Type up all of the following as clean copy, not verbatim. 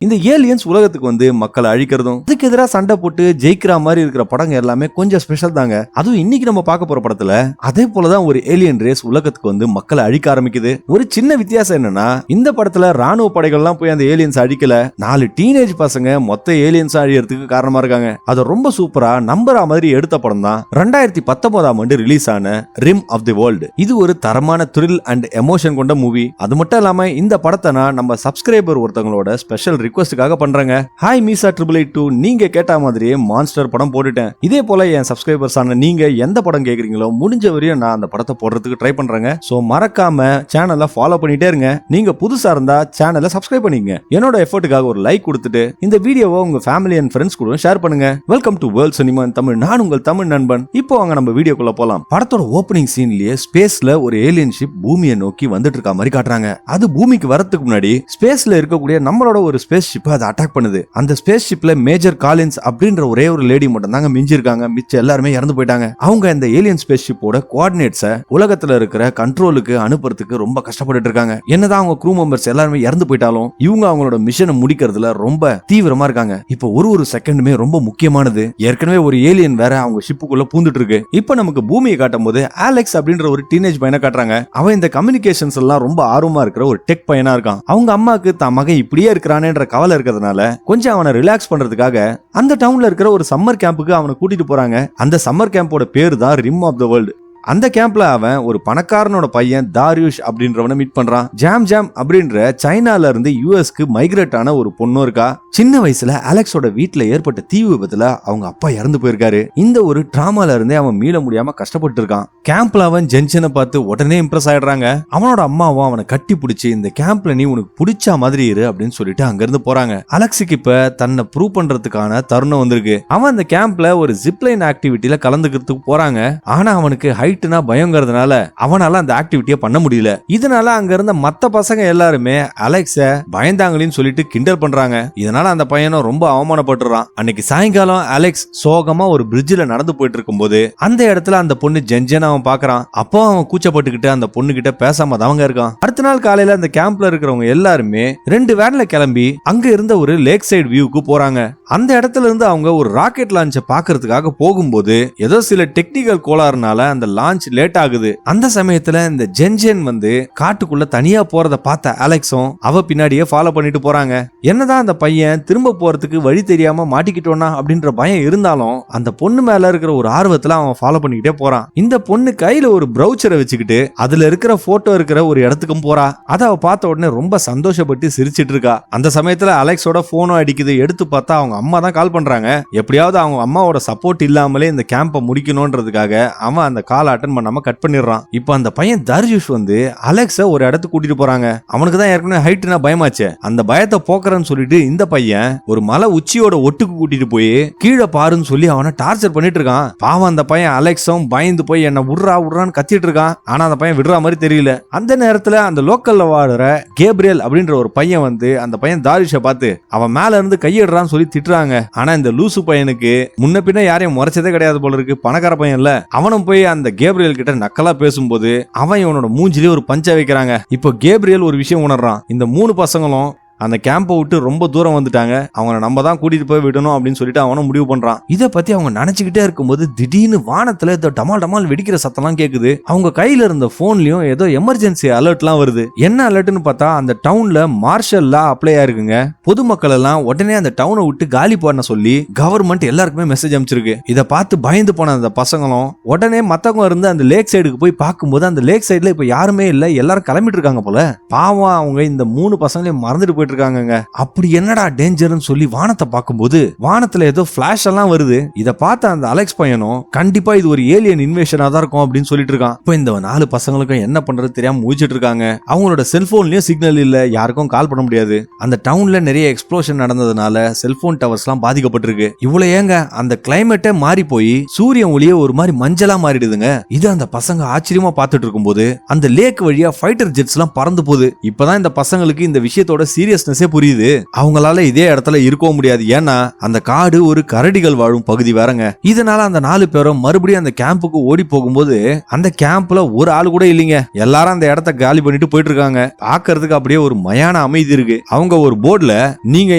இந்த ஏலியன்ஸ் உலகத்துக்கு வந்து மக்களை அழிக்கிறதும் அதுக்கு எதிராக சண்டை போட்டு ஜெயிக்கிற மாதிரி இருக்கிற படங்க எல்லாமே கொஞ்சம் ஸ்பெஷல் தாங்க. அதுவும் இன்னைக்கு நம்ம பார்க்க போற படத்துல அதே போலதான் ஒரு ஏலியன் ரேஸ் உலகத்துக்கு வந்து மக்களை அழிக்க ஆரம்பிக்குது. ஒரு சின்ன வித்தியாசம் என்னன்னா இந்த படத்துல ராணுவ படைகள்லாம் போய் அந்த ஏலியன்ஸ் அழிக்கல, 4 டீனேஜ் பசங்க மொத்த ஏலியன்ஸ் அழியறதுக்கு காரணமா இருக்காங்க. அதை ரொம்ப சூப்பரா நம்புற மாதிரி எடுத்த படம் தான் 2019ஆம் ஆண்டு ரிலீஸ் ஆன ரிம் ஆஃப் தி வேர்ல்டு. இது ஒரு தரமான த்ரில் அண்ட் எமோஷன் கொண்ட மூவி. அது மட்டும் இல்லாம இந்த படத்தை நான் நம்ம சப்ஸ்கிரைபர் ஒருத்தவங்களோட ஸ்பெஷல் ரிக்வெஸ்டுக்காக பண்றேங்க. ஹாய் மீசா 882, நீங்க கேட்ட மாதிரியே மான்ஸ்டர் படம் போட்டுட்டேன். இதே போல என் சப்ஸ்கிரைபர்ஸ் ஆன நீங்க எந்த படம் கேக்குறீங்களோ முடிஞ்ச வரையும் நான் அந்த படத்தை போடுறதுக்கு ட்ரை பண்றேங்க. சோ மறக்காம சேனலை ஃபாலோ பண்ணிட்டே இருங்க. நீங்க புதுசா இருந்தா சேனலை சப்ஸ்கிரைப் பண்ணிக்கங்க. என்னோட எஃபர்ட்டுக்காக ஒரு லைக் கொடுத்துட்டு இந்த வீடியோவை உங்க ஃபேமிலி அண்ட் ஃப்ரெண்ட்ஸ் கூட ஷேர் பண்ணுங்க. வெல்கம் டு வேர்ல்ட் சினிமா இன் தமிழ். நான் உங்கள் தமிழ் நண்பன். இப்போ வாங்க நம்ம வீடியோக்குள்ள போலாம். படத்தோட ஓப்பனிங் சீன்லயே ஸ்பேஸ்ல ஒரு ஏலியன் ஷிப் பூமியை நோக்கி வந்துட்டு இருக்க மாதிரி காட்டுறாங்க. அது பூமிக்கு வரதுக்கு முன்னாடி ஸ்பேஸ்ல இருக்கக்கூடிய நம்மளோட ஒரு ஸ்பேஸ் ஷிப் அதை அட்டாக் பண்ணுது. அந்த ஸ்பேஸ் ஷிப்ல மேஜர் காலின்ஸ் அப்படின்ற ஒரே ஒரு லேடி மட்டும் தாங்க மிஞ்சி இருக்காங்க. மிச்சம் எல்லாருமே இறந்து போயிட்டாங்க. அவங்க இந்த ஏலியன் ஸ்பேஸ் ஷிப்போட கோஆர்டினேட்ஸை உலகத்துல இருக்கிற கண்ட்ரோலுக்கு அனுப்புறதுக்கு ரொம்ப கஷ்டப்பட்டு இருக்காங்க. என்னதான் அவங்க க்ரூ மெம்பர்ஸ் எல்லாருமே இறந்து போயிட்டாலும் இவங்க அவங்களோட மிஷனை முடிக்கிறதுல ரொம்ப தீவிரமா இருக்காங்க. இப்போ ஒரு செகண்டுமே ரொம்ப முக்கியமானது. ஏற்கனவே ஒரு ஏலியன் வேற அவங்க ஷிப்புக்குள்ள பூந்துட்டு இருக்கு. இப்போ நமக்கு பூமியை காட்டும் போது அலெக்ஸ் அப்படின்ற ஒரு டீனேஜ் பையனை காட்டுறாங்க. அவன் இந்த கம்யூனிகேஷன்ஸ் எல்லாம் ரொம்ப ஆர்வமா இருக்கிற ஒரு டெக் பையனா இருக்கான். அவங்க அம்மாக்கு தான் மகன் இப்படியே இருக்கிறானேன்ற கவலை இருக்கிறதுனால கொஞ்சம் அவனை ரிலாக்ஸ் பண்றதுக்காக அந்த டவுன்ல இருக்கிற ஒரு சம்மர் கேம்புக்கு அவனை கூட்டிட்டு போறாங்க. அந்த சம்மர் கேம்போட பேரு தான் ரிம் ஆஃப் த வேர்ல்டு. அந்த கேம்ப்ல அவன் ஒரு பணக்காரனோட பையன் தாரியுஷ் அப்படின்றவனை மீட் பண்றான். ஜாம் அப்படின்ற சைனால இருந்து யுஎஸ்க்கு மைக்ரேட் ஆன ஒரு பொண்ணு இருக்கா. சின்ன வயசுல அலெக்ஸோட வீட்டுல ஏற்பட்ட தீ விபத்துல அவங்க அப்பா இறந்து போயிருக்காரு. இந்த ஒரு டிராமால இருந்தே அவன் மீள முடியாம கஷ்டப்பட்டு இருக்கான். கேம்ப்ல அவன் ஜென்சனை பார்த்து உடனே இம்ப்ரெஸ் ஆயிடுறாங்க. அவனோட அம்மாவும் அவனை கட்டி பிடிச்சி இந்த கேம்ப்ல நீ உனக்கு பிடிச்ச மாதிரி இரு அப்படின்னு சொல்லிட்டு அங்க இருந்து போறாங்க. அலெக்ஸுக்கு இப்ப தன்னை ப்ரூவ் பண்றதுக்கான தருணம் வந்திருக்கு. அவன் அந்த கேம்ப்ல ஒரு ஜிப்லைன் ஆக்டிவிட்டியில கலந்துக்கிறதுக்கு போறாங்க. ஆனா அவனுக்கு ஹைட்னா பயங்கிறதுனால அவனால அந்த ஆக்டிவிட்டியை பண்ண முடியல. இதனால அங்க இருந்த மத்த பசங்க எல்லாருமே அலெக்ஸ பயந்தாங்களின்னு சொல்லிட்டு கிண்டல் பண்றாங்க. இதனால அந்த பையனும் ரொம்ப அவமானப்பட்டுறான். அன்னைக்கு சாயங்காலம் அலெக்ஸ் சோகமா ஒரு பிரிட்ஜ்ல நடந்து போயிட்டு இருக்கும் போது அந்த இடத்துல அந்த பொண்ணு ஜென்ஜன் அவன் பாக்குறான். அப்போ அவன் கூச்சப்பட்டுக்கிட்டு அந்த பொண்ணு கிட்ட பேசாம அவங்க இருக்கான். அடுத்த நாள் காலையில அந்த கேம்ப்ல இருக்கிறவங்க எல்லாருமே 2 வேன்ல கிளம்பி அங்க இருந்த ஒரு லேக் சைடு வியூக்கு போறாங்க. அந்த இடத்துல இருந்து அவங்க ஒரு ராக்கெட் லான்ச்சை பாக்குறதுக்காக போகும்போது ஏதோ சில டெக்னிக்கல் கோளாறுனால அந்த லான்ச் லேட் ஆகுது. அந்த சமயத்துல இந்த ஜென்ஜன் வந்து காட்டுக்குள்ள தனியா போறத பார்த்த அலெக்ஸும் அவ பின்னாடியே ஃபாலோ பண்ணிட்டு போறாங்க. என்னதான் அந்த பையன் திரும்ப போறதுக்கு வழி தெரியாம மாட்டிக்கிட்டோனா அப்படின்ற பயம் இருந்தாலும் அந்த பொண்ணு மேல இருக்கிற ஒரு ஆர்வத்துல அவன் ஃபாலோ பண்ணிக்கிட்டே போறான். இந்த பொண்ணு கையில ஒரு ப்ரௌச்சரை வச்சுக்கிட்டு அதுல இருக்கிற போட்டோ இருக்கிற ஒரு இடத்துக்கும் போறா. அதை அவ பார்த்த உடனே ரொம்ப சந்தோஷப்பட்டு சிரிச்சிட்டு இருக்கா. அந்த சமயத்துல அலெக்ஸோட போனும் அடிக்குது. எடுத்து பார்த்தா அவங்க அம்மா தான் கால் பண்றாங்க. எப்படியாவது அவங்க அம்மாவோட சப்போர்ட் இல்லாமலே இந்த கேம்பை முடிக்கணும்ன்றதுக்காக அவன் அந்த கால் அட்டன் பண்ணாம கட் பண்ணிடுறான். இப்போ அந்த பையன் தாரியுஷ் வந்து அலெக்ஸ ஒரு இடத்துக்கு கூட்டிட்டு போறாங்க. அவனுக்கு தான் ஏற்கனவே ஹைட்னா பயமாச்சு. அந்த பயத்தை போக்குறன்னு சொல்லிட்டு இந்த பையன் ஒரு மலை உச்சியோட ஒட்டுக்கு கூட்டிட்டு போய் கீழே பாருன்னு சொல்லி அவனை டார்ச்சர் பண்ணிட்டு இருக்கான். பாவம் அந்த பையன் அலெக்ஸும் பயந்து போய் என்ன விடுறான்னு கத்திட்டு இருக்கான். ஆனா அந்த பையன் விடுற மாதிரி தெரியல. அந்த நேரத்துல அந்த லோக்கல்ல வாடுற கேப்ரியல் அப்படின்ற ஒரு பையன் வந்து அந்த பையன் தாரியுஷை பார்த்து அவன் மேல இருந்து கையிடுறான்னு சொல்லி திட்டுறாங்க. ஆனா இந்த லூசு பையனுக்கு முன்ன பின்ன யாரையும் முறைச்சதே கிடையாது போல இருக்கு. பணக்கார பையன் இல்ல. அவனும் போய் அந்த கேப்ரியல் கிட்ட நக்கலா பேசும்போது அவன் இவனோட மூஞ்சிலே ஒரு பஞ்ச வைக்கிறாங்க. இப்போ கேப்ரியல் ஒரு விஷயம் உணர்றான். இந்த 3 பசங்களும் அந்த கேம்பை விட்டு ரொம்ப தூரம் வந்துட்டாங்க. அவங்களை நம்ம தான் கூட்டிட்டு போய் விடணும் அப்படின்னு சொல்லிட்டு அவனும் முடிவு பண்றான். இதை பத்தி அவங்க நினைச்சுக்கிட்டே இருக்கும்போது திடீர்னு வானத்துல ஏதோ டமால் வெடிக்கிற சத்தம்லாம் கேக்குது. அவங்க கையில இருந்த போன்லயும் ஏதோ எமர்ஜென்சி அலர்ட்லாம் வருது. என்ன அலர்ட்னு பார்த்தா அந்த டவுன்ல மார்ஷல் லா அப்ளை ஆயிருக்குங்க. பொதுமக்கள் எல்லாம் உடனே அந்த டவுனை விட்டு காலி பண்ண சொல்லி கவர்மெண்ட் எல்லாருக்குமே மெசேஜ் அனுப்பிச்சிருக்கு. இதை பார்த்து பயந்து போன அந்த பசங்களும் உடனே மத்தவங்க இருந்து அந்த லேக் சைடுக்கு போய் பார்க்கும்போது அந்த லேக் சைடுல இப்ப யாருமே இல்ல. எல்லாரும் கிளம்பிட்டு இருக்காங்க போல. பாவம் அவங்க இந்த 3 பசங்களையும் மறந்துட்டு போயிட்டு இருக்காங்க. அப்படி என்னடா டேஞ்சர்னு சொல்லி வானத்தை பார்க்கும்போது வானத்துல ஏதோ பிளாஷ் எல்லாம் வருது. இத பார்த்த அந்த அலெக்ஸ் பையனும் கண்டிப்பா இது ஒரு ஏலியன் இன்வேஷனா தான் இருக்கும் அப்படின்னு சொல்லிட்டு இருக்கான். இப்போ இந்த 4 பசங்களுக்கும் என்ன பண்றது தெரியாம முழிச்சிட்டு இருக்காங்க. அவங்களோட செல்போன்லயும் சிக்னல் இல்ல, யாருக்கும் கால் பண்ண முடியாது. அந்த டவுன்ல நிறைய எக்ஸ்ப்ளோஷன் நடந்ததுனால செல்போன் டவர்ஸ் எல்லாம் பாதிக்கப்பட்டிருக்கு. இவ்வளவு ஏங்க அந்த கிளைமேட்டே மாறி போய் சூரியன் ஒளியே ஒரு மாதிரி மஞ்சளா மாறிடுதுங்க. இது அந்த பசங்க ஆச்சரியமா பார்த்துட்டு இருக்கும்போது அந்த லேக் வழியா ஃபைட்டர் ஜெட்ஸ் எல்லாம் பறந்து போகுது. இப்பதான் இந்த பசங்களுக்கு இந்த விஷயத்தோட சீரியஸ் சீரியஸ்னஸே புரியுது. அவங்களால இதே இடத்துல இருக்கவும் முடியாது. ஏன்னா அந்த காடு ஒரு கரடிகள் வாழும் பகுதி வேறங்க. இதனால அந்த 4 பேரும் மறுபடியும் அந்த கேம்புக்கு ஓடி போகும்போது அந்த கேம்ப்ல ஒரு ஆள் கூட இல்லைங்க. எல்லாரும் அந்த இடத்த காலி பண்ணிட்டு போயிட்டு இருக்காங்க. பாக்குறதுக்கு அப்படியே ஒரு மயான அமைதி இருக்கு. அவங்க ஒரு போர்டுல நீங்க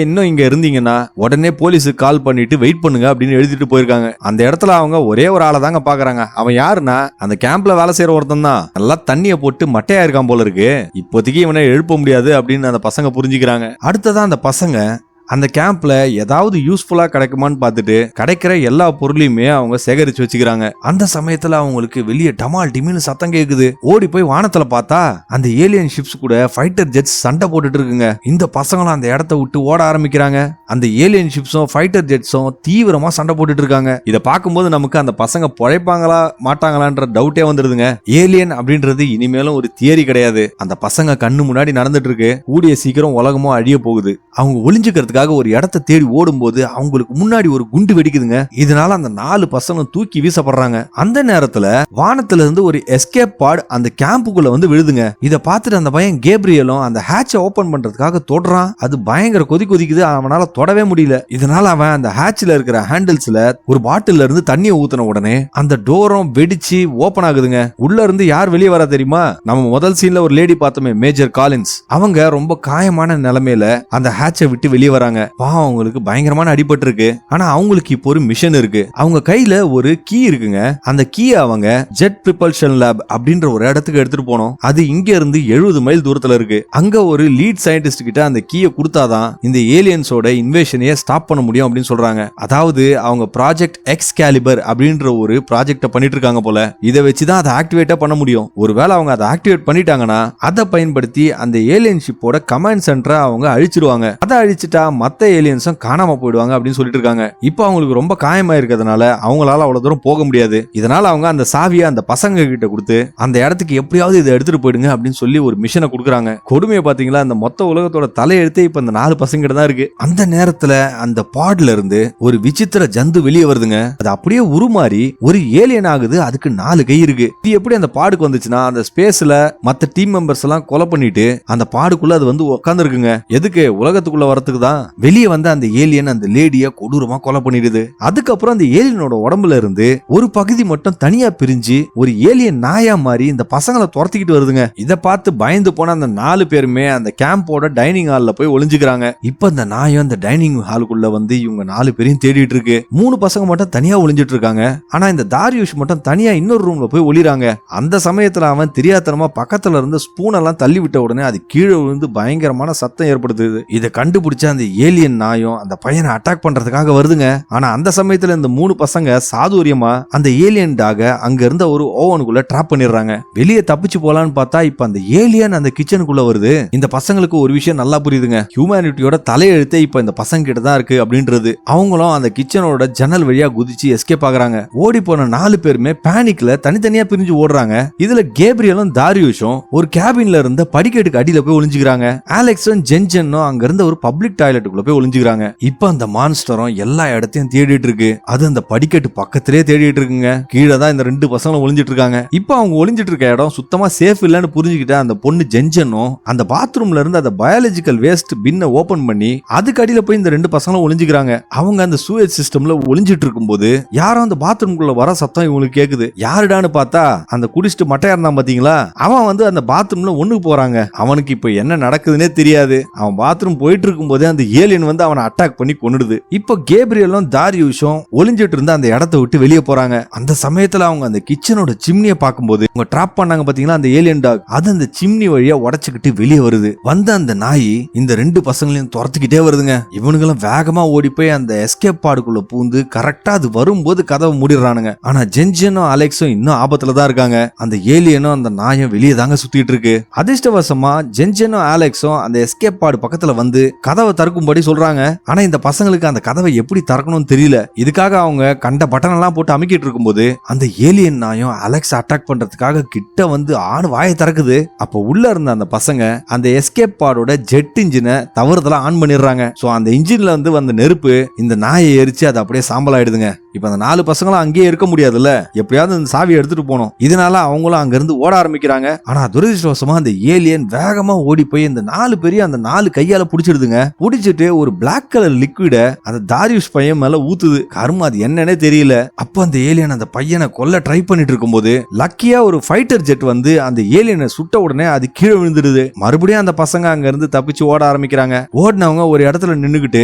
இன்னும் இங்க இருந்தீங்கன்னா உடனே போலீஸுக்கு கால் பண்ணிட்டு வெயிட் பண்ணுங்க அப்படின்னு எழுதிட்டு போயிருக்காங்க. அந்த இடத்துல அவங்க ஒரே ஒரு ஆளை தாங்க பாக்குறாங்க. அவன் யாருன்னா அந்த கேம்ப்ல வேலை செய்யற ஒருத்தன் தான். நல்லா தண்ணிய போட்டு மட்டையா இருக்கான் போல இருக்கு. இப்போதைக்கு இவனை எழுப்ப முடியாது அப்படின்னு அந்த பசங்க புரிஞ்சுக்கிறாங்க. அடுத்ததான் அந்த பசங்க அந்த கேம்ப்ல ஏதாவது யூஸ்ஃபுல்லா கிடைக்குமான்னு பார்த்துட்டு கிடைக்கிற எல்லா பொருளையுமே அவங்க சேகரிச்சு வச்சுக்கிறாங்க. அந்த சமயத்துல அவங்களுக்கு வெளியே டமால் டிமின்னு சத்தம் கேக்குது. ஓடி போய் வானத்துல பார்த்தா அந்த ஏலியன் ஷிப்ஸ் கூட ஃபைட்டர் ஜெட்ஸ் சண்டை போட்டுட்டு இருக்குங்க. இந்த பசங்களும் அந்த இடத்த விட்டு ஓட ஆரம்பிக்கிறாங்க. அந்த ஏலியன் ஷிப்ஸும் ஃபைட்டர் ஜெட்ஸும் தீவிரமா சண்டை போட்டுட்டு இருக்காங்க. இதை பார்க்கும்போது நமக்கு அந்த பசங்க பொழைப்பாங்களா மாட்டாங்களான்ற டவுட்டே வந்துருதுங்க. ஏலியன் அப்படின்றது இனிமேலும் ஒரு தியரி கிடையாது. அந்த பசங்க கண்ணு முன்னாடி நடந்துட்டு இருக்கு. கூடிய சீக்கிரம் உலகமும் அழிய போகுது. அவங்க ஒளிஞ்சுக்கிறதுக்கு ஒரு இடத்தை தேடி ஓடும்போது அவங்களுக்கு முன்னாடி ஒரு குண்டு வெடிக்குதுங்க. இதனால அந்த 4 பசங்களும் தூக்கி வீசப்படுறாங்க. அந்த நேரத்துல வானத்துல இருந்து ஒரு எஸ்கேப் பாட் அந்த கேம்புக்குள்ள வந்து விழுதுங்க. இத பார்த்துட்டு அந்த பையன் கேப்ரியலும் அந்த ஹேட்சை ஓபன் பண்றதுக்காக தொடுறான். அது பயங்கர கொதிக்குது. அவனால தொடவே முடியல. இதனால அவன் அந்த ஹேட்ச்ல இருக்கிற ஹேண்டில்ஸ்ல ஒரு பாட்டில்ல இருந்து தண்ணியை ஊத்தின உடனே அந்த டோரும் வெடிச்சு ஓபன் ஆகுதுங்க. உள்ள இருந்து யார் வெளியே வர தெரியுமா? நம்ம முதல் சீன்ல ஒரு லேடி பார்த்தோமே, மேஜர் காலின்ஸ். அவங்க ரொம்ப காயமான நிலைமையில அந்த ஹேட்சை விட்டு வெளியே வராங்க. பாவம், அவங்களுக்கு பயங்கரமான அடிபட்டு இருக்கு. ஆனா அவங்களுக்கு இப்போ ஒரு மிஷன் இருக்கு. அவங்க கையில ஒரு கீ இருக்குங்க. அந்த கீயை அவங்க ஜெட் ப்ரிபல்ஷன் லேப் அப்படின்ற ஒரு இடத்துக்கு எடுத்துட்டு போனோம். அது இங்க இருந்து 70 மைல் தூரத்துல இருக்கு. அங்க ஒரு லீட் சயின்டிஸ்ட் கிட்ட அந்த கீயை கொடுத்தாதான் இந்த ஏலியன்ஸோட இன்வேஷனையே ஸ்டாப் பண்ண முடியும் அப்படின்னு சொல்றாங்க. அதாவது அவங்க ப்ராஜெக்ட் எக்ஸ்காலிபர் அப்படின்ற ஒரு ப்ராஜெக்ட பண்ணிட்டு இருக்காங்க போல. இதை வச்சுதான் அதை ஆக்டிவேட்டா பண்ண முடியும். ஒருவேளை அவங்க அதை ஆக்டிவேட் பண்ணிட்டாங்கன்னா அதை பயன்படுத்தி அந்த ஏலியன் ஷிப்போட கமாண்ட் சென்டரை அவங்க அழிச்சிருவாங்க. அதை அழிச்சிட்டா மத்த ஏலியன்ஸும் காணாம போயிடுவாங்க அப்படின்னு சொல்லிட்டு இருக்காங்க. இப்போ அவங்களுக்கு ரொம்ப காயமா இருக்கிறதுனால அவங்களால அவ்வளவு தூரம் போக முடியாது. இதனால அவங்க அந்த சாவியை அந்த பசங்க கிட்ட கொடுத்து அந்த இடத்துக்கு எப்படியாவது இதை எடுத்துட்டு போயிடுங்க அப்படின்னு சொல்லி ஒரு மிஷனை கொடுக்குறாங்க. கொடுமையை பாத்தீங்களா? அந்த மொத்த உலகத்தோட தலையெழுத்தே இப்ப அந்த 4 பசங்க கிட்ட தான் இருக்கு. அந்த நேரத்துல அந்த பாட்ல இருந்து ஒரு விசித்திர ஜந்து வெளியே வருதுங்க. அது அப்படியே உருமாறி ஒரு ஏலியன் ஆகுது. அதுக்கு 4 கை இருக்கு. இது எப்படி அந்த பாடுக்கு வந்துச்சுன்னா, அந்த ஸ்பேஸ்ல மத்த டீம் மெம்பர்ஸ் எல்லாம் கொலை பண்ணிட்டு அந்த பாடுக்குள்ள அது வந்து உட்கார்ந்து இருக்குங்க. எதுக்கு? உலகத்துக்குள்ள வரத்துக்கு தான். வெளியே வந்து அந்த ஏலியன் அந்த லேடிய கொடூரமா கொலை பண்ணிடுது. அதுக்கப்புறம் அந்த ஏலியனோட உடம்புல இருந்து ஒரு பகுதி மட்டும் தனியா பிரிஞ்சு ஒரு ஏலியன் நாயா மாதிரி இந்த பசங்களை துரத்திக்கிட்டு வருதுங்க. இதை பார்த்து பயந்து போன அந்த 4 பேருமே அந்த கேம்போட டைனிங் ஹால்ல போய் ஒளிஞ்சுக்கிறாங்க. இப்ப அந்த நாயம் அந்த டைனிங் ஹாலுக்குள்ள வந்து இவங்க 4 பேரையும் தேடிட்டு இருக்கு. 3 பசங்க மட்டும் தனியா ஒளிஞ்சிட்டு இருக்காங்க. ஆனா இந்த தாரியுஷ் மட்டும் தனியா இன்னொரு ரூம்ல போய் ஒளிறாங்க. அந்த சமயத்துல அவன் தெரியாதனமா பக்கத்துல இருந்து ஸ்பூன் எல்லாம் தள்ளி விட்ட உடனே அது கீழே விழுந்து பயங்கரமான சத்தம் ஏற்படுத்துது. இதை கண்டுபிடிச்ச அந்த ஏலியன் நாயும் அந்த பையனை அட்டாக் பண்றதுக்காக வருதுங்க. ஆனா அந்த சமயத்துல இந்த 3 பசங்க சாதுரியமா அந்த ஏலியன் டாக அங்க இருந்த ஒரு ஓவனுக்குள்ள டிராப் பண்ணிடுறாங்க. வெளியே தப்பிச்சு போலான்னு பார்த்தா இப்ப அந்த ஏலியன் அந்த கிச்சனுக்குள்ள வருது. இந்த பசங்களுக்கு ஒரு விஷயம் நல்லா புரியுதுங்க. ஹியூமனிட்டியோட தலையெழுத்தே இப்ப இந்த பசங்க கிட்ட தான் இருக்கு அப்படின்றது. அவங்களும் அந்த கிச்சனோட ஜன்னல் வழியா குதிச்சு எஸ்கேப் ஆகுறாங்க. ஓடி போன 4 பேருமே பேனிக்ல தனித்தனியா பிரிஞ்சு ஓடுறாங்க. இதுல கேப்ரியலும் தாரியுஷும் ஒரு கேபின்ல இருந்த படிக்கட்டுக்கு அடியில போய் ஒளிஞ்சுக்கிறாங்க. அலெக்ஸும் ஜென்ஜனும் அங்க இருந்த ஒரு பப்ளிக் டாய்லெட்டுக்குள்ள போய் ஒளிஞ்சுக்கிறாங்க. இப்ப அந்த மான்ஸ்டரும் எல்லா இடத்தையும் தேடிட்டு இருக்கு. அது அந்த படிக்கட்டு பக்கத்திலே தேடிட்டு இருக்குங்க. கீழே தான் இந்த 2 பசங்களும் ஒளிஞ்சிட்டு இருக்காங்க. இப்ப அவங்க ஒளிஞ்சிட்டு இருக்க இடம் சுத்தமா சேஃப் இல்லன்னு புரிஞ்சுக்கிட்ட அந்த பொண்ணு ஜென்ஜனும் அந்த பாத்ரூம்ல இருந்து அந்த பயாலஜிக்கல் வேஸ்ட் பின்ன ஓபன் பண்ணி அதுக்கு அடியில போய் இந்த 2 பசங்களும் ஒளிஞ்சுக்கிறாங்க. அவங்க அந்த சூவேஜ் சிஸ்டம்ல ஒளிஞ்சிட்டு இருக்கும்போது யாரும் அந்த பாத்ரூம்குள்ள வர சத்தம் இவங்களுக்கு கேக்குது. யாருடான்னு பார்த்தா அந்த குடிச்சிட்டு மட்டையா இருந்தான் பாத்தீங்களா, அவன் வந்து அந்த பாத்ரூம்ல ஒண்ணுக்கு போறாங்க. அவனுக்கு இப்ப என்ன நடக்குதுன்னே தெரியாது. அவன் பாத்ரூம் போயிட்டு இருக்கும் போதே அந்த ஏலியன் வந்து அவனை அட்டாக் பண்ணி கொன்னுடுது. இப்போ கேப்ரியலும் தாரியுஷும் ஒளிஞ்சிட்டு இருந்த அந்த இடத்தை விட்டு வெளியே போறாங்க. அந்த சமயத்துல அவங்க அந்த கிச்சனோட சிம்னியை பார்க்கும்போது அவங்க டிராப் பண்ணாங்க பாத்தீங்களா அந்த ஏலியன் டாக், அது அந்த சிம்னி வழியா உடைச்சுக்கிட்டு வெளியே வருது. வந்த அந்த நாய் இந்த 2 பசங்களையும் துரத்துக்கிட்டே வருதுங்க. இவனுங்களும் வேகமா ஓடி போய் அந்த எஸ்கேப் பாடுக்குள்ள பூந்து கரெக்டா அது வரும்போது கதவை மூடிடுறானுங்க. ஆனா ஜென்ஜனும் அலெக்ஸும் இன்னும் ஆபத்துல தான் இருக்காங்க. அந்த ஏலியனும் அந்த நாயும் வெளியே தாங்க சுத்திட்டு இருக்கு. அதிர்ஷ்டவசமா ஜென்ஜனும் அலெக்ஸும் அந்த எஸ்கேப் பாடு பக்கத்துல வந்து கதவை திறக்கும்படி சொல்றாங்க. ஆனா இந்த பசங்களுக்கு அந்த கதவை எப்படி திறக்கணும்னு தெரியல. இதுக்காக அவங்க கண்ட பட்டன் எல்லாம் போட்டு அமைக்கிட்டு இருக்கும்போது அந்த ஏலியன் நாயும் அலெக்ஸ் அட்டாக் பண்றதுக்காக கிட்ட வந்து ஆணு வாயை திறக்குது. அப்ப உள்ள இருந்த அந்த பசங்க அந்த எஸ்கேப் பாடோட ஜெட் இன்ஜினை தவறுதலா ஆன் பண்ணிடுறாங்க. சோ அந்த இன்ஜின்ல வந்து வந்த நெருப்பு இந்த நாயை எரிச்சு அது அப்படியே சாம்பல் ஆயிடுதுங்க. இப்ப அந்த 4 பசங்களும் அங்கேயே இருக்க முடியாதுல்ல, எப்படியாவது அந்த சாவியை எடுத்துட்டு போனோம். இதனால அவங்களும் அங்க இருந்து ஓட ஆரம்பிக்கிறாங்க. ஆனா துரதிருஷ்டவசமா அந்த ஏலியன் வேகமா ஓடி போய் இந்த 4 பேரையும் அந்த 4 கையால புடிச்சிடுதுங்க. புடிச்சிட்டு ஒரு பிளாக் கலர் லிக்விட அந்த தாரியுஷ் பையன் மேல ஊத்துது. கருமா அது என்னன்னே தெரியல. அப்ப அந்த ஏலியன் அந்த பையனை கொல்ல ட்ரை பண்ணிட்டு இருக்கும்போது லக்கியா ஒரு ஃபைட்டர் ஜெட் வந்து அந்த ஏலியனை சுட்ட உடனே அது கீழே விழுந்துடுது. மறுபடியும் அந்த பசங்க அங்க இருந்து தப்பிச்சு ஓட ஆரம்பிக்கிறாங்க. ஓடினவங்க ஒரு இடத்துல நின்னுகிட்டு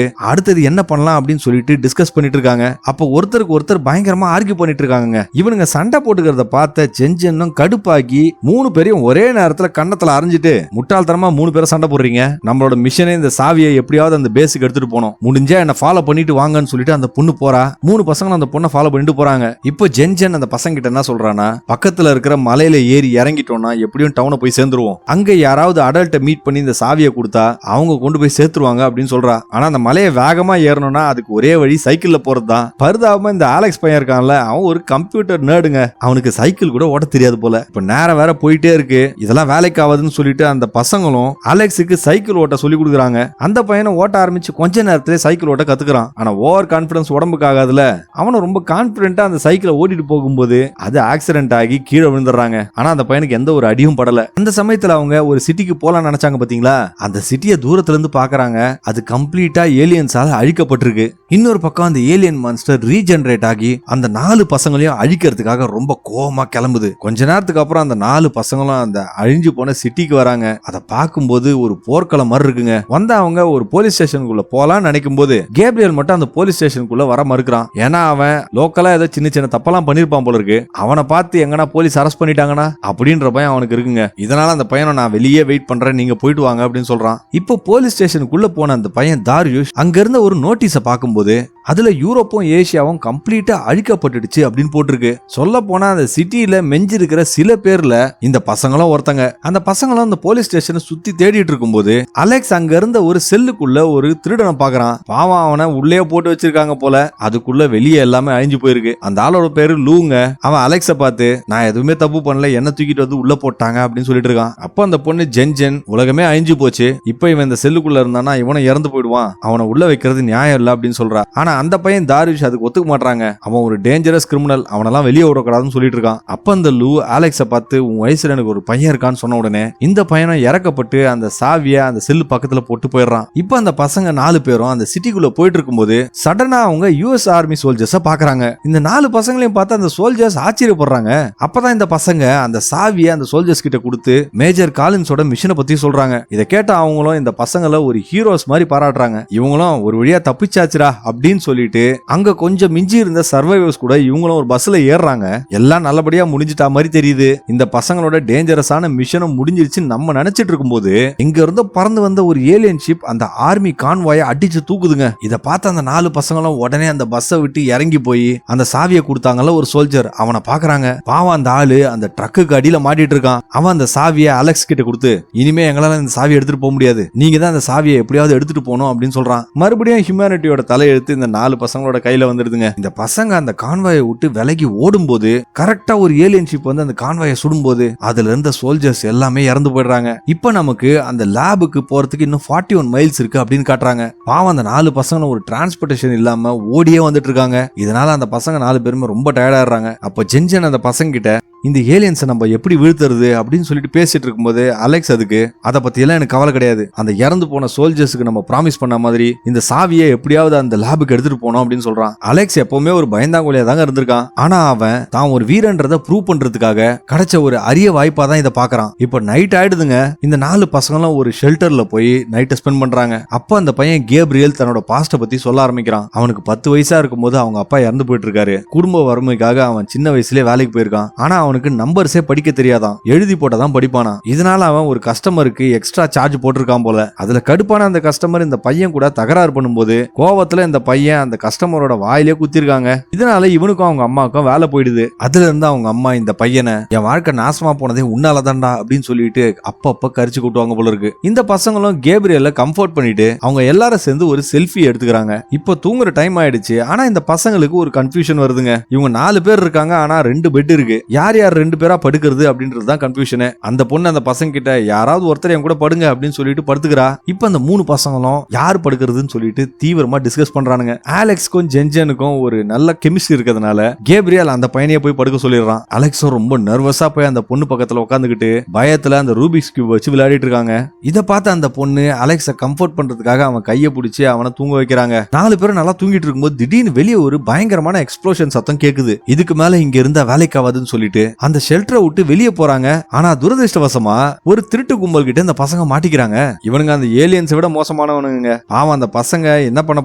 அடுத்தது என்ன பண்ணலாம் அப்படின்னு சொல்லிட்டு டிஸ்கஸ் பண்ணிட்டு இருக்காங்க. அப்ப ஒருத்தருக்கு ஒருத்தர் பயங்கரமா ஆர்கியூ பண்ணிட்டு இருக்காங்க. இவனுங்க சண்டை போட்டுக்கிறத பார்த்த ஜென்ஜனும் கடுப்பாக்கி 3 பேரையும் ஒரே நேரத்துல கண்ணத்துல அரைஞ்சிட்டு, முட்டாள்தனமா 3 பேரை சண்டை போடுறீங்க, நம்மளோட மிஷனே இந்த சாவியை எப்படியாவது அந்த பேஸுக்கு எடுத்துட்டு போனோம், முடிஞ்சா என்ன ஃபாலோ பண்ணிட்டு வாங்கன்னு சொல்லிட்டு அந்த பொண்ணு போறா. 3 பசங்களும் அந்த பொண்ணை ஃபாலோ பண்ணிட்டு போறாங்க. இப்போ ஜென்ஜன் அந்த பசங்க கிட்ட என்ன சொல்றானா, பக்கத்துல இருக்கிற மலையில ஏறி இறங்கிட்டோம்னா எப்படியும் டவுனை போய் சேர்ந்துருவோம், அங்க யாராவது அடல்ட்ட மீட் பண்ணி இந்த சாவியை கொடுத்தா அவங்க கொண்டு போய் சேர்த்துருவாங்க அப்படின்னு சொல்றா. ஆனா அந்த மலையை வேகமா ஏறணும்னா அதுக்கு ஒரே வழி சைக்கிள்ல போறதுதான். பரிதாபமா இந்த அலெக்ஸ் பையன் இருக்கான்ல, அவன் ஒரு கம்ப்யூட்டர் நேர்டுங்க, அவனுக்கு சைக்கிள் கூட ஓட்ட தெரியாது போல. இப்ப நேரம் வேற போயிட்டே இருக்கு, இதெல்லாம் வேலைக்கு ஆகாதுன்னு சொல்லிட்டு அந்த பசங்களும் அலெக்ஸுக்கு சைக்கிள் ஓட்ட சொல்லி கொடுக்குறாங்க. அந்த பையனை ஓட்ட ஆரம்பிச்சு கொஞ்ச நேரத்திலே சைக்கிள் ஓட்ட கத்துக்கிறான். ஆனா ஓவர் கான்பிடன்ஸ் உடம்புக்கு ஆகாதுல, அவனும் ரொம்ப கான்பிடென்ட்டா அந்த சைக்கிளை ஓட்டிட்டு போகும்போது அது ஆக்சிடென்ட் ஆகி கீழே விழுந்துடுறாங்க. ஆனா அந்த பையனுக்கு எந்த ஒரு அடியும் படல. அந்த சமயத்துல அவங்க ஒரு சிட்டிக்கு போலாம் நினைச்சாங்க பாத்தீங்களா, அந்த சிட்டியை தூரத்துல இருந்து பாக்குறாங்க. அது கம்ப்ளீட்டா ஏலியன்ஸால அழிக்கப்பட்டிருக்கு. இன்னொரு பக்கம் அந்த ஏலியன் மான்ஸ்டர் ரீஜெனரேட் ஆகி அந்த 4 பசங்களையும் அழிக்கிறதுக்காக ரொம்ப கோவமா கிளம்புது. கொஞ்ச நேரத்துக்கு அப்புறம் அந்த 4 பசங்களும் அந்த அழிஞ்சு போன சிட்டிக்கு வராங்க. அதை பார்க்கும்போது ஒரு போர்க்களம் மாதிரி இருக்குங்க. வந்த அவங்க ஒரு போலீஸ் ஸ்டேஷனுக்குள்ள போலான்னு நினைக்கும் போது கேப்ரியல் மட்டும் அந்த போலீஸ் ஸ்டேஷனுக்குள்ள வர மறுக்கிறான். ஏன்னா அவன் லோக்கலா ஏதோ சின்ன சின்ன தப்பெல்லாம் பண்ணிருப்பான் போல இருக்கு. அவனை பார்த்து எங்கன்னா போலீஸ் அரெஸ்ட் பண்ணிட்டாங்கன்னா அப்படின்ற பயம் அவனுக்கு இருக்குங்க. இதனால அந்த பையனை நான் வெளியே வெயிட் பண்றேன், நீங்க போயிட்டு வாங்க அப்படின்னு சொல்றான். இப்போ போலீஸ் ஸ்டேஷனுக்குள்ள போன அந்த பையன் தாரியுஷ் அங்க இருந்த ஒரு நோட்டீஸை பார்க்கும்போது அதுல யூரோப்பும் ஏசியாவும் கம்ப்ளீட்டா அழிக்கப்பட்டுடுச்சு அப்படின்னு போட்டிருக்கு. சொல்ல போனா அந்த சிட்டியில மெஞ்சிருக்கிற சில பேர்ல இந்த பசங்களும் ஒருத்தங்க. அந்த பசங்களும் அந்த போலீஸ் ஸ்டேஷனை சுத்தி தேடிட்டு இருக்கும்போது அலெக்ஸ் அங்க இருந்த ஒரு செல்லுக்குள்ள ஒரு திருடனை பாக்குறான். பாவம், அவனை உள்ளே போட்டு வச்சிருக்காங்க போல. அதுக்குள்ள வெளியே எல்லாமே அழிஞ்சு போயிருக்கு. அந்த ஆளோட பேரு லூங்க. அவன் அலெக்ஸ பார்த்து, நான் எதுவுமே தப்பு பண்ணல, என்ன தூக்கிட்டு வந்து உள்ள போட்டாங்க அப்படின்னு சொல்லிட்டு இருக்கான். அப்ப அந்த பொண்ணு ஜென்ஜன், உலகமே அழிஞ்சு போச்சு, இப்ப இவன் இந்த செல்லுக்குள்ள இருந்தானா இவனை இறந்து போயிடுவான், அவனை உள்ள வைக்கிறது நியாயம் இல்ல அப்படின்னு சொல்றா. ஆனா அந்த பையன் தாரியுஷ் அதுக்கு ஒத்துக்க மாட்டாங்க. அவன் ஒரு டேஞ்சரஸ் கிரிமினல், அவனெல்லாம் வெளியே விடக்கூடாதுன்னு சொல்லிட்டு இருக்கான். அப்ப அந்த லூ அலெக்ஸ பார்த்து, உன் வயசுல எனக்கு ஒரு பையன் இருக்கான்னு சொன்ன உடனே இந்த பையனை இறக்கப்பட்டு அந்த சாவிய அந்த செல்லு பக்கத்துல போட்டு போயிடுறான். இப்ப அந்த பசங்க 4 பேரும் அந்த சிட்டிக்குள்ள போயிட்டு இருக்கும்போது சடனா அவங்க யூஎஸ் ஆர்மி சோல்ஜர்ஸ பாக்குறாங்க. இந்த 4 பசங்களையும் பார்த்து அந்த சோல்ஜர்ஸ் ஆச்சரியப்படுறாங்க. அப்பதான் இந்த பசங்க அந்த சாவிய அந்த சோல்ஜர்ஸ் கிட்ட கொடுத்து மேஜர் காலின்ஸோட மிஷனை பத்தி சொல்றாங்க. இதை கேட்ட அவங்களும் இந்த பசங்களை ஒரு ஹீரோஸ் மாதிரி பாராட்டுறாங்க. இவங்களும் ஒரு வழியா தப்பிச்சாச்சுரா அப்படின்னு சொல்லிட்டு அங்க கொஞ்சம் மிஞ்சி இருந்த சர்வைவர்ஸ் கூட இவங்களும் ஒரு பஸ்ல ஏறுறாங்க. எல்லாம் நல்லபடியா முடிஞ்சிட்டா மாதிரி தெரியுது. இந்த பசங்களோட டேஞ்சரஸான மிஷனும் முடிஞ்சிருச்சு நம்ம நினைச்சிட்டு இருக்கும்போது இங்க இருந்து பறந்து வந்த ஒரு ஏலியன் ஷிப் அந்த ஆர்மி கான்வாயை அடிச்சு தூக்குதுங்க. இத பார்த்த அந்த 4 பசங்களும் உடனே அந்த பஸ்ஸை விட்டு இறங்கி போய் அந்த சாவியை கொடுத்தாங்கல்ல ஒரு சோல்ஜர், அவனை பாக்குறாங்க. பாவம், அந்த ஆளு அந்த ட்ரக்குக்கு அடியில மாட்டிட்டு இருக்கான். அவன் அந்த சாவியை அலெக்ஸ் கிட்ட கொடுத்து, இனிமே எங்களால இந்த சாவியை எடுத்துட்டு போக முடியாது, நீங்க தான் அந்த சாவியை எப்படியாவது எடுத்துட்டு போகணும் அப்படின்னு சொல்றான். மறுபடியும் ஹியூமனிட்டியோட தலையெழுத்து இந்த 4 பசங்களோட கையில வந்துடுதுங்க. இந்த பசங்க அந்த கான்வாயை விட்டு விலகி ஓடும் போது கரெக்டா ஒரு ஏலியன் ஷிப் வந்து அந்த கான்வாயை சுடும்போது அதுல இருந்த சோல்ஜர்ஸ் எல்லாமே இறந்து போயிடுறாங்க. இப்ப நமக்கு அந்த லேபுக்கு போறதுக்கு இன்னும் 41 மைல்ஸ் இருக்கு அப்படின்னு காட்டுறாங்க. பாவம், அந்த 4 பசங்க ஒரு டிரான்ஸ்போர்டேஷன் இல்லாம ஓடியே வந்துட்டு இருக்காங்க. இதனால அந்த பசங்க 4 பேருமே ரொம்ப டயர்டாடுறாங்க. அப்ப ஜென்ஜன் அந்த பசங்க கிட்ட, இந்த ஏலியன்ஸை நம்ம எப்படி வீழ்த்துறது அப்படின்னு சொல்லிட்டு பேசிட்டு இருக்கும்போது அலெக்ஸ் அதுக்கு, அதை பத்தி எல்லாம் எனக்கு கவலை கிடையாது, அந்த இறந்து போன சோல்ஜர்ஸுக்கு நம்ம ப்ராமிஸ் பண்ண மாதிரி இந்த சாவியை எப்படியாவது அந்த லேபுக்கு எடுத்துட்டு போனோம் அப்படின்னு சொல்றான். அலெக்ஸ் எப்பவுமே ஒரு பயந்தாங்கோலியா தாங்க இருந்திருக்கான். ஆனா அவன் தான் ஒரு வீரன்றதை ப்ரூவ் பண்றதுக்காக கிடைச்ச ஒரு அரிய வாய்ப்பா தான் இதை பாக்குறான். இப்ப நைட் ஆயிடுதுங்க. இந்த 4 பசங்களும் ஒரு ஷெல்டர்ல போய் நைட்டை ஸ்பெண்ட் பண்றாங்க. அப்ப அந்த பையன் கேப்ரியல் தன்னோட பாஸ்ட பத்தி சொல்ல ஆரம்பிக்கிறான். அவனுக்கு 10 வயசா இருக்கும் போது அவங்க அப்பா இறந்து போயிட்டு இருக்காரு. குடும்ப வறுமைக்காக அவன் சின்ன வயசுலயே வேலைக்கு போயிருக்கான். ஆனா அவனுக்கு நம்பர்ஸே படிக்க தெரியாதான், எழுதி போட்டதான் படிப்பானா. இதனால அவன் ஒரு கஸ்டமருக்கு எக்ஸ்ட்ரா சார்ஜ் போட்டிருக்கான் போல. அதுல கடுப்பான அந்த கஸ்டமர் இந்த பையன் கூட தகராறு பண்ணும்போது கோவத்துல இந்த பையன் அந்த கஸ்டமரோட வாயிலே குத்திருக்காங்க. இதனால இவனுக்கும் அவங்க அம்மாவுக்கும் வேலை போயிடுது. அதுல இருந்து அவங்க அம்மா இந்த பையனை, என் வாழ்க்கை நாசமா போனதே உன்னாலதான்டா அப்படின்னு சொல்லிட்டு அப்பப்ப கரிச்சு கூட்டுவாங்க போல இருக்கு. இந்த பசங்களும் கேப்ரியல கம்ஃபர்ட் பண்ணிட்டு அவங்க எல்லாரும் சேர்ந்து ஒரு செல்ஃபி எடுத்துக்கிறாங்க. இப்போ தூங்குற டைம் ஆயிடுச்சு. ஆனா இந்த பசங்களுக்கு ஒரு கன்ஃபியூஷன் வருதுங்க. இவங்க 4 பேர் இருக்காங்க, ஆனா 2 பெட் இருக்கு. யார் யார் 2 பேரா படுக்கிறது அப்படின்றது தான் கன்ஃபியூஷன். அந்த பொண்ணு அந்த பசங்க கிட்ட யாராவது ஒருத்தர் என் கூட படுங்க அப்படின்னு சொல்லிட்டு படுத்துக்கிறா. இப்ப அந்த 3 பசங்களும் யார் படுக்கிறதுன்னு சொல்லிட்டு தீவிரமா டிஸ்கஸ் பண்றானுங்க. அலெக்ஸ்க்கும் ஜென்ஜனுக்கும் ஒரு நல்ல கெமிஸ்ட்ரி இருக்கிறதுனால கேப்ரியல் அந்த பையனையே போய் படுக்க சொல்லிடுறான். அலெக்ஸும் ரொம்ப நர்வஸா போய் அந்த பொண்ணு பக்கத்துல உட்காந்துக்கிட்டு பயத்துல அந்த ரூபிக்ஸ் கியூப் வச்சு விளையாடிட்டு இருக்காங்க. இத பார்த்து அந்த பொண்ணு அலெக்ஸ கம்ஃபர்ட் பண்றதுக்காக அவன் கையை பிடிச்சி அவனை தூங்க வைக்கிறாங்க. 4 பேரும் நல்லா தூங்கிட்டு இருக்கும்போது திடீர்னு வெளியே ஒரு பயங்கரமான எக்ஸ்ப்ளோஷன் சத்தம் கேக்குது. இதுக்கு மேல இங்க இருந்தா வேலைக்கு ஆகாதுன்னு சொல்லிட்டு அந்த ஷெல்டரை விட்டு வெளியே போறாங்க. ஆனா துரதிருஷ்டவசமா ஒரு திருட்டு கும்பல் கிட்ட இந்த பசங்க மாட்டிக்கிறாங்க. இவனுங்க அந்த ஏலியன்ஸை விட மோசமானவனுங்க. அவன் அந்த பசங்க என்ன பண்ண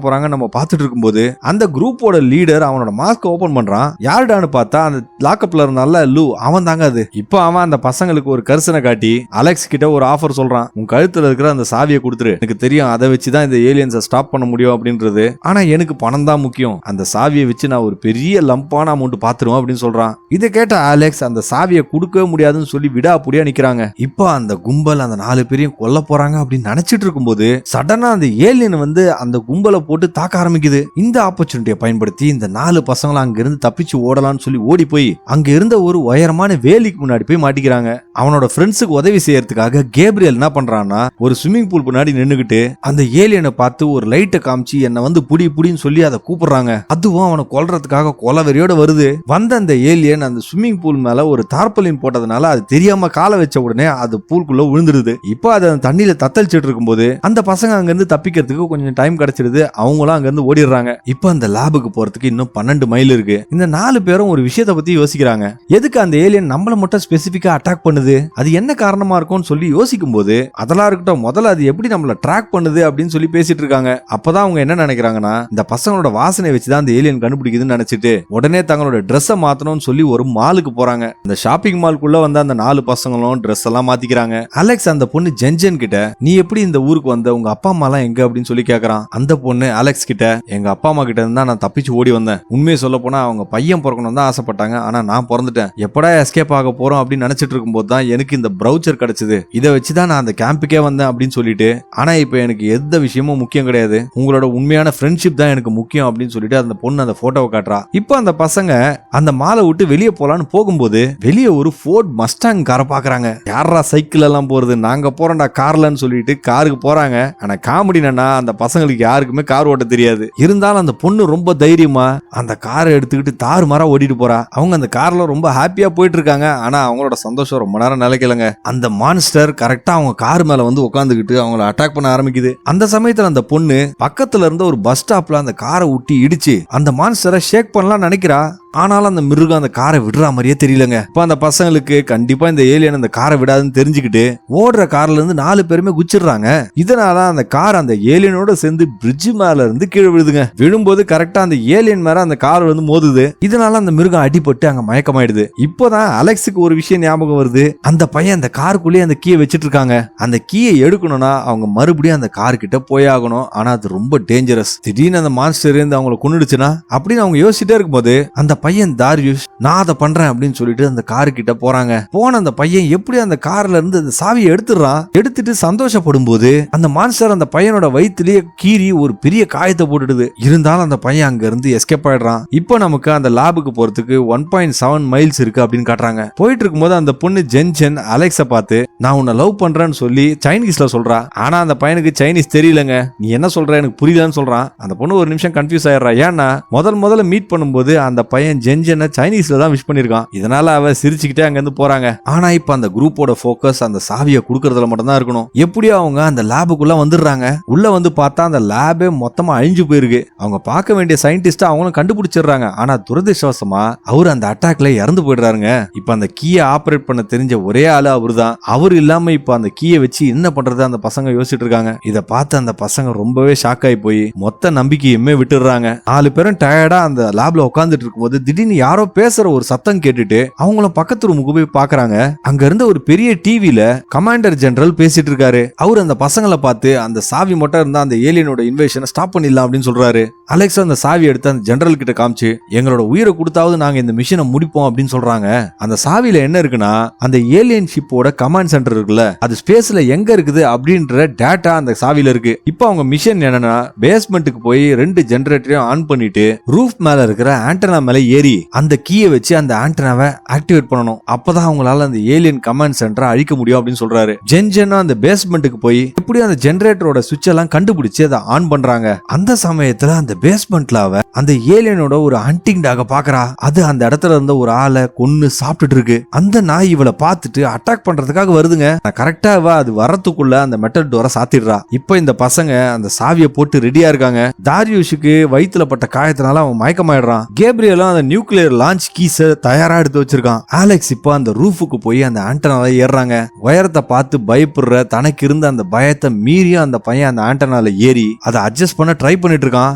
போறாங்க நம்ம பார்த்துட்டு இருக்கும்போது அந்த குரூப்போட லீடர் அவனோட மாஸ்க் ஓபன் பண்றான். யாருடான்னு பார்த்தா அந்த லாக்அப்ல இருந்தால லூ, அவன் தாங்க அது. இப்போ அவன் அந்த பசங்களுக்கு ஒரு கரிசனை காட்டி அலெக்ஸ் கிட்ட ஒரு ஆஃபர் சொல்றான். உன் கழுத்துல இருக்கிற அந்த சாவியை கொடுத்துரு, எனக்கு தெரியும் அதை வச்சுதான் இந்த ஏலியன்ஸை ஸ்டாப் பண்ண முடியும் அப்படின்றது. ஆனா எனக்கு பணம் தான் முக்கியம், அந்த சாவியை வச்சு நான் ஒரு பெரிய லம்பான அமௌண்ட் பாத்துருவோம் அப்படின்னு சொல்றான். இதை கேட்ட அலெக்ஸ் அந்த சாவியை கொடுக்கவே முடியாதுன்னு சொல்லி விடாப்புடியா நிக்கிறாங்க. இப்போ அந்த கும்பல் அந்த 4 பேரையும் கொல்ல போறாங்க அப்படின்னு நினைச்சிட்டு இருக்கும்போது சடனா அந்த ஏலியன் வந்து அந்த கும்பலை போட்டு தாக்க ஆரம்பிக்குது. இந்த ஆப்பர்ச்சுனிட்டியை பயன்படுத்தி இந்த 4 பசங்களும் அங்க இருந்து தப்பிச்சு ஓடலாம்னு சொல்லி ஓடி போய் அங்க இருந்த ஒரு உயரமான வேலிக்கு முன்னாடி போய் மாட்டிக்கிறாங்க. அவனோட ஃப்ரெண்ட்ஸுக்கு உதவி செய்யறதுக்காக கேப்ரியல் என்ன பண்றான்னா ஒரு ஸ்விம்மிங் பூல் முன்னாடி நின்னுகிட்டு அந்த ஏலியனை பார்த்து ஒரு லைட்டை காமிச்சு என்ன வந்து புடி புடின்னு சொல்லி அதை கூப்பிடுறாங்க. அதுவும் அவனை கொல்றதுக்காக கொலவெறியோட வருது. வந்த அந்த ஏலியன் அந்த ஸ்விம்மிங் பூல் மேல ஒரு தார்பலின் போட்டதுனால அது தெரியாம காலை வச்ச உடனே அது பூல்குள்ள விழுந்துருது. இப்போ அது தண்ணியில தத்தளிச்சிட்டு இருக்கும்போது அந்த பசங்க அங்க இருந்து தப்பிக்கிறதுக்கு கொஞ்சம் டைம் கிடைச்சிருது. அவங்களும் அங்க இருந்து ஓடிடுறாங்க. இப்போ அந்த லேபுக்கு போறதுக்கு இன்னும் 12 மைல் இருக்கு. இந்த 4 பேரும் ஒரு விஷயத்தை பத்தி யோசிக்கிறாங்க. எதுக்கு அந்த ஏலியன் நம்மள மட்டும் ஸ்பெசிபிக்கா அட்டாக் பண்ணுது, அது என்ன காரணமா இருக்கும்னு சொல்லி யோசிக்கும் போது அதெல்லாம் இருக்கட்டும், முதல்ல அது எப்படி நம்மள ட்ராக் பண்ணுது அப்படின்னு சொல்லி பேசிட்டு இருக்காங்க. அப்பதான் அவங்க என்ன நினைக்கிறாங்கன்னா இந்த பசங்களோட வாசனை வச்சுதான் அந்த ஏலியன் கண்டுபிடிக்குதுன்னு நினைச்சிட்டு உடனே தங்களோட ட்ரெஸ்ஸை மாத்தணும்னு சொல்லி ஒரு மாலுக்கு போறாங்க. அந்த ஷாப்பிங் மால்குள்ள வந்து அந்த 4 பசங்களும் ட்ரெஸ் எல்லாம் மாத்திக்கிறாங்க. அலெக்ஸ் அந்த பொண்ணு ஜென்ஜன் கிட்ட நீ எப்படி இந்த ஊருக்கு வந்த, உங்க அப்பா அம்மா எல்லாம் எங்க அப்படின்னு சொல்லி கேக்குறான். அந்த பொண்ணு அலெக்ஸ் கிட்ட எங்க அப்பா அம்மா கிட்ட இருந்தா நான் தப்பிச்சு ஓடி வந்தேன், உண்மையை சொல்ல போனா அவங்க பையன் பிறக்கணும் தான் ஆசைப்பட்டாங்க, ஆனா நான் பிறந்துட்டேன், எப்படா எஸ்கேப் ஆக போறோம் அப்படின்னு நினைச்சிட்டு இருக்கும்போது தான் எனக்கு இந்த ப்ரௌச்சர் கிடைச்சது, இதை வச்சுதான் நான் அந்த கேம்புக்கே வந்தேன் அப்படின்னு சொல்லிட்டு, ஆனா இப்ப எனக்கு எந்த விஷயமும் முக்கியம் கிடையாது, உங்களோட உண்மையான ஃப்ரெண்ட்ஷிப் தான் எனக்கு முக்கியம் அப்படின்னு சொல்லிட்டு அந்த பொண்ணு அந்த போட்டோவை காட்டுறா. இப்போ அந்த பசங்க அந்த மாலை விட்டு வெளியே போலான்னு போகும்போது வெளியே ஒரு ஃபோர்ட் மஸ்டாங் காரை பாக்குறாங்க. யாரா சைக்கிள் எல்லாம் போறது, நாங்க போறோம்டா கார்லன்னு சொல்லிட்டு காருக்கு போறாங்க. ஆனா காமெடி என்னன்னா அந்த பசங்களுக்கு யாருக்குமே கார் ஓட்ட தெரியாது. இருந்தாலும் அந்த பொண்ணு ரொம்ப தைரியமா அந்த காரை எடுத்துக்கிட்டு தாறுமாறா ஓடிட்டு போறா. அவங்க அந்த கார்ல ரொம்ப ஹாப்பியா போயிட்டு இருக்காங்க. ஆனா அவங்களோட சந்தோஷம் ரொம்ப நேரம் நிலைக்கலங்க. அந்த மான்ஸ்டர் கரெக்டா அவங்க கார் மேல வந்து உட்காந்துக்கிட்டு அவங்கள அட்டாக் பண்ண ஆரம்பிக்குது. அந்த சமயத்துல அந்த பொண்ணு பக்கத்துல இருந்த ஒரு பஸ் ஸ்டாப்ல அந்த காரை ஊட்டி இடிச்சு அந்த மான்ஸ்டரை ஷேக் பண்ணலாம் நினைக்கிறா. ஆனாலும் அந்த மிருகம் அந்த காரை விடுற மாதிரியே தெரியலங்க. இப்ப அந்த பசங்களுக்கு கண்டிப்பா இந்த ஏலியன் அந்த காரை விடாதுன்னு தெரிஞ்சுக்கிட்டு ஓடுற கார்ல இருந்து 4 பேருமே குச்சிடுறாங்க. இதனால அந்த கார் அந்த ஏலியனோட சேர்ந்து பிரிட்ஜ் மேல இருந்து கீழே விழுதுங்க. விழும்போது கரெக்டா அந்த ஏலியன் மேல அந்த கார் வந்து மோதுது. இதனால அந்த மிருகம் அடிபட்டு அங்க மயக்கமாயிடுது. இப்போதான் அலெக்ஸுக்கு ஒரு விஷயம் ஞாபகம் வருது. அந்த பையன் அந்த காருக்குள்ளேயே அந்த கீயை வச்சிட்டு இருக்காங்க. அந்த கீயை எடுக்கணும்னா அவங்க மறுபடியும் அந்த கார் கிட்ட போயாகணும். ஆனா அது ரொம்ப டேஞ்சரஸ். திடீர்னு அந்த மான்ஸ்டர் இருந்து அவங்களை கொன்னுடுச்சுன்னா அப்படின்னு அவங்க யோசிச்சுட்டே இருக்கும்போது அந்த பையன் தாரியுஷ் நான் அதை பண்றேன் அப்படின்னு சொல்லிட்டு அந்த காரு கிட்ட போறாங்க. போன அந்த பையன் எப்படி அந்த கார்ல இருந்து அந்த சாவியை எடுத்துறான். எடுத்துட்டு சந்தோஷப்படும் போது அந்த மான்ஸ்டர் அந்த பையனோட வயிற்றுலயே கீறி ஒரு பெரிய காயத்தை போட்டுடுது. இருந்தாலும் அந்த பையன் அங்க இருந்து எஸ்கேப் ஆயிடுறான். இப்போ நமக்கு அந்த லேபுக்கு போறதுக்கு 1.7 மைல்ஸ் இருக்கு அப்படின்னு காட்டுறாங்க. போயிட்டு இருக்கும்போது அந்த பொண்ணு ஜென்ஜன் அலெக்ஸ பார்த்து நான் உன்னை லவ் பண்றேன்னு சொல்லி சைனீஸ்ல சொல்றா. ஆனா அந்த பையனுக்கு சைனீஸ் தெரியலங்க. நீ என்ன சொல்ற எனக்கு புரியலன்னு சொல்றான். அந்த பொண்ணு ஒரு நிமிஷம் கன்ஃபியூஸ் ஆயிடுறா. ஏன்னா முதல்ல மீட் பண்ணும்போது அந்த பையன் ஜென்ஜனை சைனீஸ்ல தான் விஷ் பண்ணிருக்கான். இதனால அவ சிரிச்சுக்கிட்டே அங்க இருந்து போறாங்க. ஆனா இப்ப அந்த குரூப்போட போக்கஸ் அந்த சாவியை குடுக்கறதுல மட்டும் தான் இருக்கணும். எப்படியோ அவங்க அந்த லேபுக்குள்ள வந்துடுறாங்க. உள்ள வந்து பார்த்தா அந்த லேபே மொத்தமா அழிஞ்சு போயிருக்கு. அவங்க பார்க்க வேண்டிய சயின்டிஸ்ட் அவங்களும் கண்டுபிடிச்சிடுறாங்க. ஆனா துரதிர்ஷ்டவசமா அவர் அந்த அட்டாக்ல இறந்து போயிடுறாருங்க. இப்ப அந்த கீயை ஆபரேட் பண்ண தெரிஞ்ச ஒரே ஆளு அவரு தான். அவர் இல்லாம இப்ப அந்த கீயை வச்சு என்ன பண்றது அந்த பசங்க யோசிச்சுட்டு இருக்காங்க. இத பார்த்து அந்த பசங்க ரொம்பவே ஷாக் ஆகி போய் மொத்த நம்பிக்கையுமே விட்டுடுறாங்க. 4 பேரும் டயர்டா அந்த லேப்ல உட்காந்துட்டு இருக்கும்போது திடீர்னு யாரோ பேசுற ஒரு சத்தம் கேட்டுட்டு அவங்கள பக்கத்து ரூமுக்கு போய் பாக்குறாங்க. அங்க இருந்த ஒரு பெரிய டிவில கமாண்டர் ஜெனரல் பேசிட்டு இருக்காரு. அவர் அந்த பசங்களை பார்த்து அந்த சாவி மட்டும் இருந்தா அந்த ஏலியனோட இன்வேஷனை ஸ்டாப் பண்ணிடலாம் அப்படின்னு சொல்றாரு. அலெக்ஸ் அந்த சாவி எடுத்து அந்த ஜெனரல் கிட்ட காமிச்சு எங்களோட உயிரை கொடுத்தாவது நாங்க இந்த மிஷனை முடிப்போம் அப்படின்னு சொல்றாங்க. அந்த சாவியில என்ன இருக்குன்னா அந்த ஏலியன் ஷிப்போட கமாண்ட் சென்டர் இருக்குல்ல, அது ஸ்பேஸ்ல எங்க இருக்குது அப்படின்ற டேட்டா அந்த சாவியில இருக்கு. இப்போ அவங்க மிஷன் என்னன்னா பேஸ்மெண்ட்டுக்கு போய் 2 ஜெனரேட்டரையும் ஆன் பண்ணிட்டு ரூஃப் மேல இருக்கிற ஆண்டனா மேல ஏறி அந்த கீயை வச்சு அந்த ஆண்டனாவை ஆக்டிவேட் பண்ணணும். அப்பதான் அவங்களால அந்த ஏலியன் கமாண்ட் சென்டரை அழிக்க முடியும் அப்படின்னு சொல்றாரு. ஜென்ஜென் அந்த பேஸ்மெண்ட்டுக்கு போய் எப்படியும் அந்த ஜெனரேட்டரோட சுவிட்ச் எல்லாம் கண்டுபிடிச்சு அதை ஆன் பண்றாங்க. அந்த சமயத்துல அந்த பேஸ்மெண்ட்ல அந்த ஏலியனோட ஒரு ஹண்டிங் டாக பாக்குறா. அது அந்த இடத்துல இருந்த ஒரு ஆளை கொன்னு சாப்பிட்டுட்டு இருக்கு. அந்த நாய் இவளை பார்த்துட்டு அட்டாக் பண்றதுக்காக வருதுங்க. கரெக்டா அது வரத்துக்குள்ள அந்த மெட்டல் டோரை சாத்திடுறா. இப்ப இந்த பசங்க அந்த சாவியை போட்டு ரெடியா இருக்காங்க. தாரியுஷுக்கு வயித்துல பட்ட காயத்தினால அவன் மயக்கமாயிடுறான். கேப்ரியலும் அந்த நியூக்ளியர் லான்ச் கீஸ தயாரா எடுத்து வச்சிருக்கான். அலெக்ஸ் இப்ப அந்த ரூஃபுக்கு போய் அந்த ஆண்டனால ஏறாங்க. உயரத்தை பார்த்து பயப்படுற தனக்கு இருந்த அந்த பயத்தை மீறியும் அந்த பையன் அந்த ஆண்டனால ஏறி அதை அட்ஜஸ்ட் பண்ண ட்ரை பண்ணிட்டு இருக்கான்.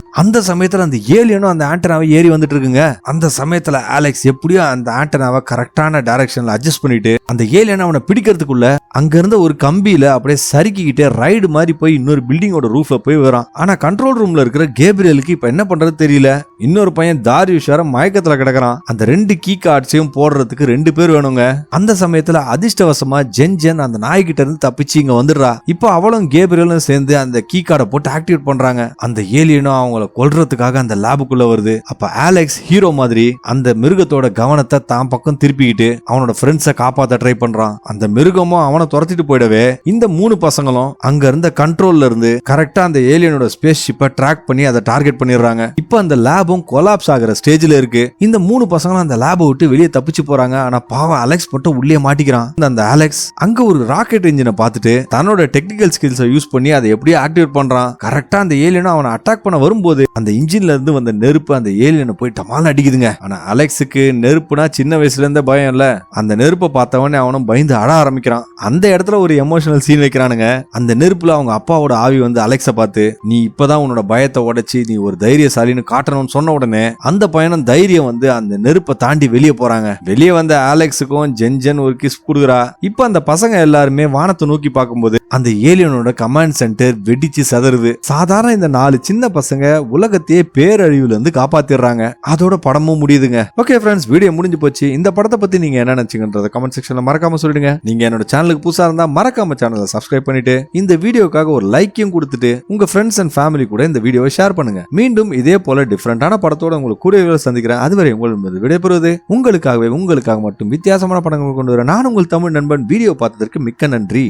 அந்த சமயத்துல அந்த ஏலியனும் அந்த ஆண்டனாவை ஏறி வந்துட்டு இருக்குங்க. அந்த சமயத்துல அலெக்ஸ் எப்படியோ அந்த ஆண்டனாவை கரெக்டான டைரக்ஷன்ல அட்ஜஸ்ட் பண்ணிட்டு அந்த ஏலியன் அவனை பிடிக்கிறதுக்குள்ள அங்க இருந்த ஒரு கம்பியில அப்படியே சறுக்கிக்கிட்டே ரைடு மாதிரி போய் இன்னொரு பில்டிங்கோட ரூஃப்ல போய் வரான். ஆனா கண்ட்ரோல் ரூம்ல இருக்கிற கேப்ரியலுக்கு இப்ப என்ன பண்றது தெரியல. இன்னொரு பையன் தாரியுஷ் மயக்கத்துல கிடக்குறான். அந்த 2 கீ கார்ட்ஸையும் போடுறதுக்கு 2 பேர் வேணுங்க. அந்த சமயத்துல அதிர்ஷ்டவசமா ஜென்ஜென் அந்த நாய்கிட்ட இருந்து தப்பிச்சு இங்க வந்துடுறா. இப்போ அவளும் கேப்ரியலும் சேர்ந்து அந்த கீ கார்டை போட்டு ஆக்டிவேட் பண்றாங்க. அந்த ஏலியனும் அவங்கள கொல்றதுக்காக அந்த லேபுக்குள்ள வருது. அப்ப அலெக்ஸ் ஹீரோ மாதிரி அந்த மிருகத்தோட கவனத்தை தான் பக்கம் திருப்பிக்கிட்டு அவனோட ஃப்ரெண்ட்ஸை காப்பாத்த ட்ரை பண்றான். அந்த மிருகமும் அவனை துரத்திட்டு போயிடவே இந்த 3 பசங்களும் அங்க இருந்த கண்ட்ரோல்ல இருந்து கரெக்டா அந்த ஏலியனோட ஸ்பேஸ் ஷிப்பை ட்ராக் பண்ணி அதை டார்கெட் பண்ணிடுறாங்க. இப்போ அந்த லேபும் கொலாப்ஸ் ஆகிற ஸ்டேஜ்ல இருக்கு. இந்த 3 பசங்களும் அந்த லேபை விட்டு வெளியே தப்பிச்சு போறாங்க. ஆனா பாவம் அலெக்ஸ் மட்டும் உள்ளே மாட்டிக்கிறான். அந்த அலெக்ஸ் அங்க ஒரு ராக்கெட் இன்ஜினை பார்த்துட்டு தன்னோட டெக்னிக்கல் ஸ்கில்ஸை யூஸ் பண்ணி அதை எப்படியே ஆக்டிவேட் பண்றான். கரெக்டா அந்த ஏலியனும் அவனை அட்டாக் பண்ண வரும்போது அந்த இன்ஜின்ல இருந்து வந்த நெருப்பு அந்த ஏலியனை போய் டமால் அடிக்குதுங்க. ஆனா அலெக்ஸுக்கு நெருப்புனா சின்ன வயசுல இருந்தே பயம் இல்ல. அந்த நெருப்பை பார்த்தவனே அவனும் பயந்து அட ஆரம்பிக்கிறான். அந்த இடத்துல ஒரு எமோஷனல் சீன் வைக்கிறானுங்க. அந்த நெருப்புல அவங்க அப்பாவோட ஆவி வந்து அலெக்ஸை பார்த்து நீ இப்பதான் உன்னோட பயத்தை உடைச்சு நீ ஒரு தைரியசாலின்னு காட்டணும்னு சொன்ன உடனே அந்த பையனும் தைரியம் வந்து அந்த நெருப்பை தாண்டி வெளியே போறாங்க. வெளியே வந்த அலெக்ஸுக்கும் ஜென்ஜென் ஒரு கிஸ் கொடுக்குறா. இப்ப அந்த பசங்க எல்லாருமே வானத்தை நோக்கி பார்க்கும்போது அந்த ஏலியனோட கமாண்ட் சென்டர் வெடிச்சு சதறுது. சாதாரண இந்த 4 சின்ன பசங்க உலகத்தையே பேரழிவுல இருந்து காப்பாத்திடுறாங்க. அதோட படமும் முடியுதுங்க. ஓகே ஃப்ரெண்ட்ஸ், வீடியோ முடிஞ்சு போச்சு. இந்த படத்தை பத்தி நீங்க என்ன நினைச்சீங்கன்றத கமெண்ட் செக்ஷன்ல மறக்காம சொல்லிடுங்க. நீங்க என்னோட சேனலுக்கு புதுசா இருந்தா மறக்காம சேனலை சப்ஸ்கிரைப் பண்ணிட்டு இந்த வீடியோக்காக ஒரு லைக்கையும் கொடுத்துட்டு உங்க ஃப்ரெண்ட்ஸ் அண்ட் ஃபேமிலி கூட இந்த வீடியோவை ஷேர் பண்ணுங்க. மீண்டும் இதே போல டிஃபரெண்டான படத்தோட உங்களுக்கு கூடிய சந்திக்கிறேன். அதுவரை உங்கள் விடைபெறுவது உங்களுக்காக மட்டும் வித்தியாசமான படங்கள் கொண்டு வர நான் உங்கள் தமிழ் நண்பன். வீடியோ பார்த்ததற்கு மிக்க நன்றி.